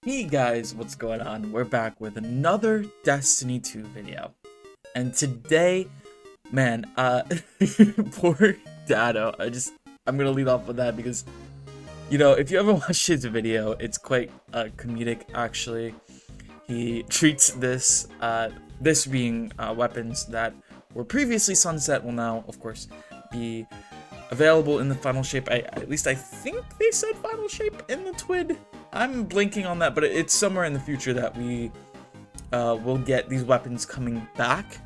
Hey guys, what's going on? We're back with another Destiny 2 video. And today, man, poor Datto. I'm gonna lead off with that because, if you ever watched his video, it's quite comedic actually. He treats this being weapons that were previously sunset will now, of course, be available in the final shape. At least I think they said final shape in the TWID. I'm blinking on that, but it's somewhere in the future that we will get these weapons coming back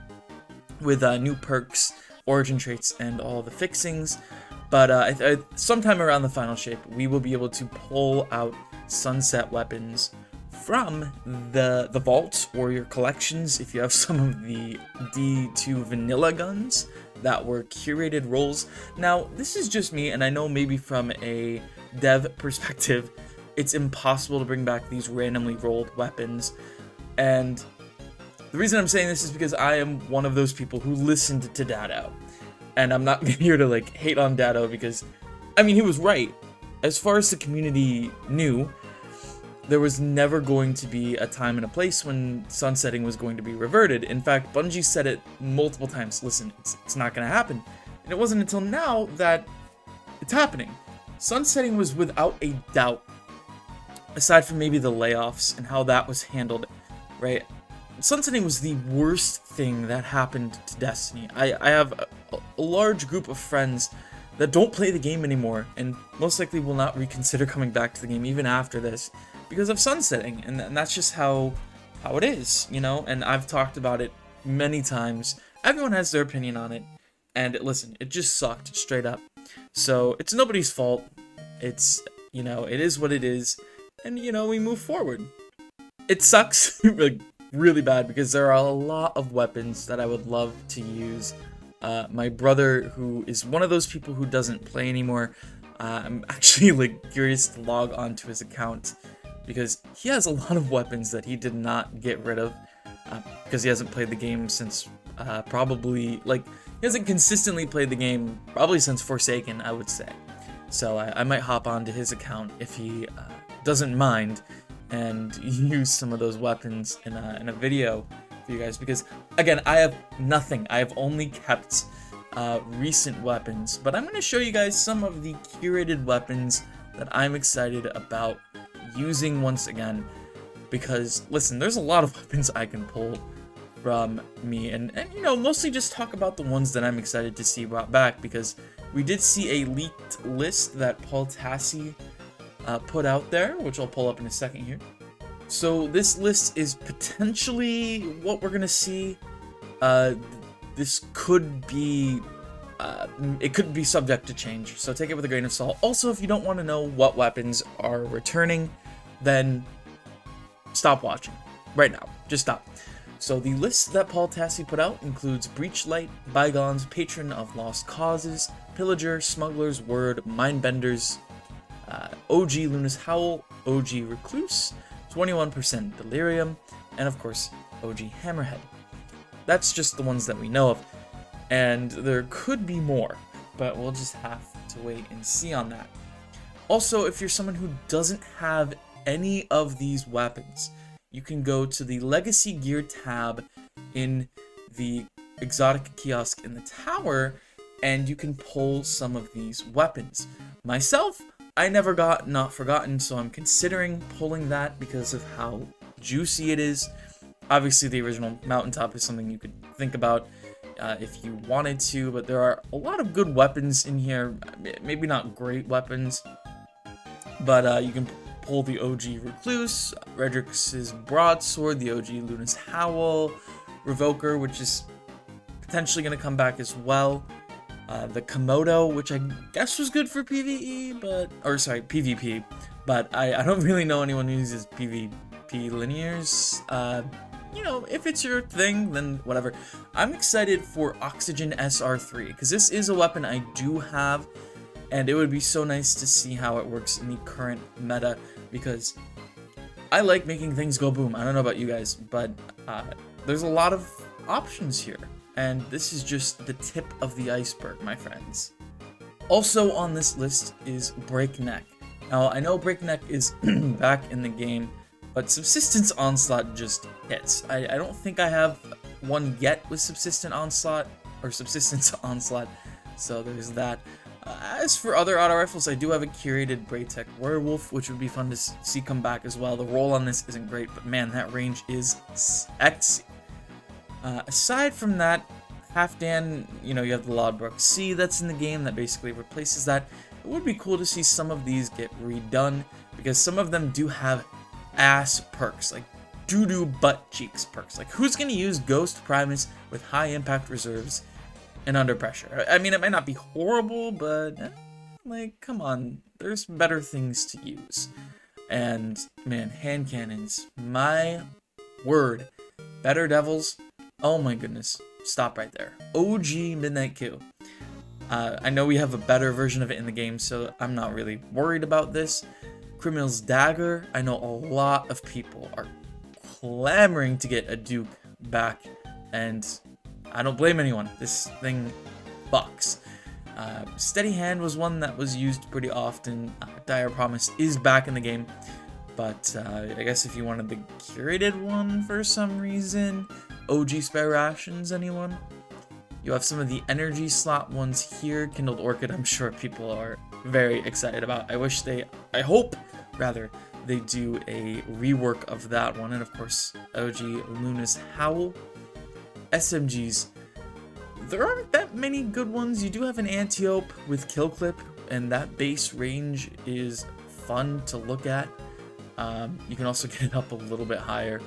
with new perks, origin traits, and all the fixings. But sometime around the final shape, we will be able to pull out sunset weapons from the vault or your collections if you have some of the D2 vanilla guns that were curated rolls. Now, this is just me, and I know maybe from a dev perspective, it's impossible to bring back these randomly rolled weapons. And the reason I'm saying this is because I am one of those people who listened to Datto. And I'm not here to like hate on Datto because, I mean, he was right. As far as the community knew, there was never going to be a time and a place when sunsetting was going to be reverted. In fact, Bungie said it multiple times. Listen, it's not going to happen. And it wasn't until now that it's happening. Sunsetting was without a doubt, aside from maybe the layoffs and how that was handled, right? Sunsetting was the worst thing that happened to Destiny. I have a large group of friends that don't play the game anymore and most likely will not reconsider coming back to the game even after this because of sunsetting, and that's just how it is, and I've talked about it many times. Everyone has their opinion on it, and listen, it just sucked straight up. So it's nobody's fault. It's, it is what it is, and we move forward. It sucks like really bad because there are a lot of weapons that I would love to use. My brother, who is one of those people who doesn't play anymore, I'm actually like curious to log onto his account because he has a lot of weapons that he did not get rid of because he hasn't played the game since probably, like, he hasn't consistently played the game probably since Forsaken, I would say. So I might hop onto his account if he doesn't mind and use some of those weapons in a video for you guys, because again, I have nothing. I have only kept recent weapons, but I'm going to show you guys some of the curated weapons that I'm excited about using once again, because listen, there's a lot of weapons I can pull from me, and mostly just talk about the ones that I'm excited to see brought back, because we did see a leaked list that Paul Tassi put out there, which I'll pull up in a second here. So this list is potentially what we're gonna see. This could be it could be subject to change, so take it with a grain of salt. Also, if you don't want to know what weapons are returning, then stop watching right now. Just stop. So the list that Paul Tassi put out includes Breachlight, Bygones, Patron of Lost Causes, Pillager, Smuggler's Word, Mindbenders, OG Luna's Howl, OG Recluse, 21% Delirium, and of course, OG Hammerhead. That's just the ones that we know of, and there could be more, but we'll just have to wait and see on that. Also, if you're someone who doesn't have any of these weapons, you can go to the Legacy Gear tab in the exotic kiosk in the tower, and you can pull some of these weapons. Myself, I never got Not Forgotten, so I'm considering pulling that because of how juicy it is. Obviously, the original Mountaintop is something you could think about if you wanted to, but there are a lot of good weapons in here. Maybe not great weapons, but you can pull the OG Recluse, Redrix's Broadsword, the OG Luna's Howl, Revoker, which is potentially going to come back as well. The Komodo, which I guess was good for PvE, PvP, but I don't really know anyone who uses PvP linears. If it's your thing, then whatever. I'm excited for Oxygen SR3, because this is a weapon I do have, and it would be so nice to see how it works in the current meta, because I like making things go boom. I don't know about you guys, but there's a lot of options here. And this is just the tip of the iceberg, my friends. Also on this list is Breakneck. Now, I know Breakneck is back in the game, but Subsistence Onslaught just hits. I don't think I have one yet with Subsistent Onslaught, or Subsistence Onslaught, so there's that. As for other auto rifles, I do have a curated Braytech Werewolf, which would be fun to see come back as well. The roll on this isn't great, but man, that range is sexy. Aside from that, Halfdan, you know, you have the Lodbrok C that's in the game that basically replaces that. It would be cool to see some of these get redone, because some of them do have ass perks, like doo-doo butt cheeks perks. Like, who's going to use Ghost Primus with high impact reserves and under pressure? I mean, it might not be horrible, but like, come on, there's better things to use. And man, hand cannons, my word, Better Devils, oh my goodness, stop right there. OG Midnight Q. I know we have a better version of it in the game, so I'm not really worried about this. Criminal's Dagger, I know a lot of people are clamoring to get a Duke back, and I don't blame anyone. This thing fucks. Steady Hand was one that was used pretty often. Dire Promise is back in the game, but I guess if you wanted the curated one for some reason, OG Spare Rations, anyone? You have some of the energy slot ones here. Kindled Orchid, I'm sure people are very excited about. I hope rather, they do a rework of that one. And of course, OG Luna's Howl. SMGs, there aren't that many good ones. You do have an Antiope with Kill Clip, and that base range is fun to look at. You can also get it up a little bit higher.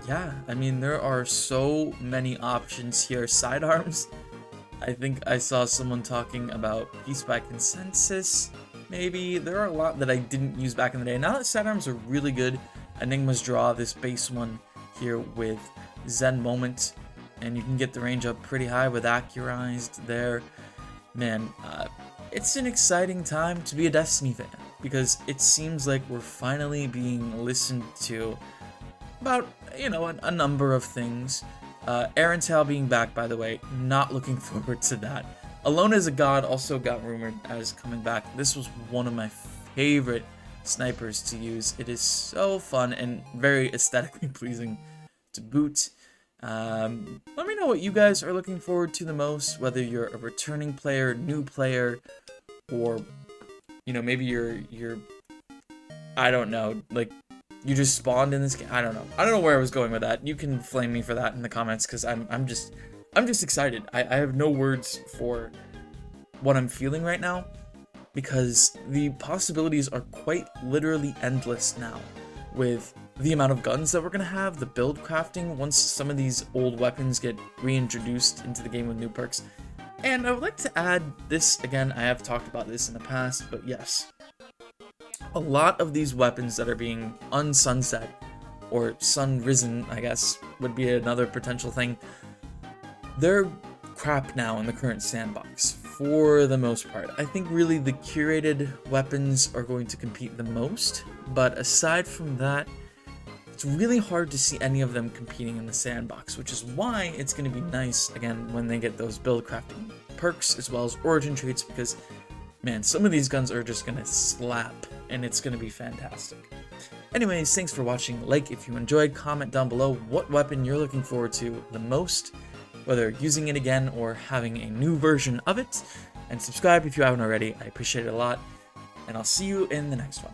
Yeah, I mean, there are so many options here. Sidearms, I think I saw someone talking about Peace by Consensus, maybe. There are a lot that I didn't use back in the day. Now that sidearms are really good, Enigma's Draw, this base one here with Zen Moment, and you can get the range up pretty high with Accurized there. Man, it's an exciting time to be a Destiny fan, because it seems like we're finally being listened to about, you know, a number of things. Aaron's Hal being back, by the way, not looking forward to that. Alone as a God also got rumored as coming back. This was one of my favorite snipers to use. It is so fun and very aesthetically pleasing to boot. Let me know what you guys are looking forward to the most, whether you're a returning player, new player, or, you know, maybe you're I don't know, like, you just spawned in this game. I don't know where I was going with that. You can flame me for that in the comments, because I'm just excited. I have no words for what I'm feeling right now, because the possibilities are quite literally endless now with the amount of guns that we're gonna have, the build crafting once some of these old weapons get reintroduced into the game with new perks. And I would like to add this again. I have talked about this in the past, but yes, a lot of these weapons that are being unsunset, or sun-risen, I guess, would be another potential thing. They're crap now in the current sandbox, for the most part. I think really the curated weapons are going to compete the most, but aside from that, it's really hard to see any of them competing in the sandbox, which is why it's going to be nice, again, when they get those build crafting perks as well as origin traits, because, man, some of these guns are just going to slap, and it's going to be fantastic. Anyways, thanks for watching. Like if you enjoyed, comment down below what weapon you're looking forward to the most, whether using it again or having a new version of it, and subscribe if you haven't already. I appreciate it a lot, and I'll see you in the next one.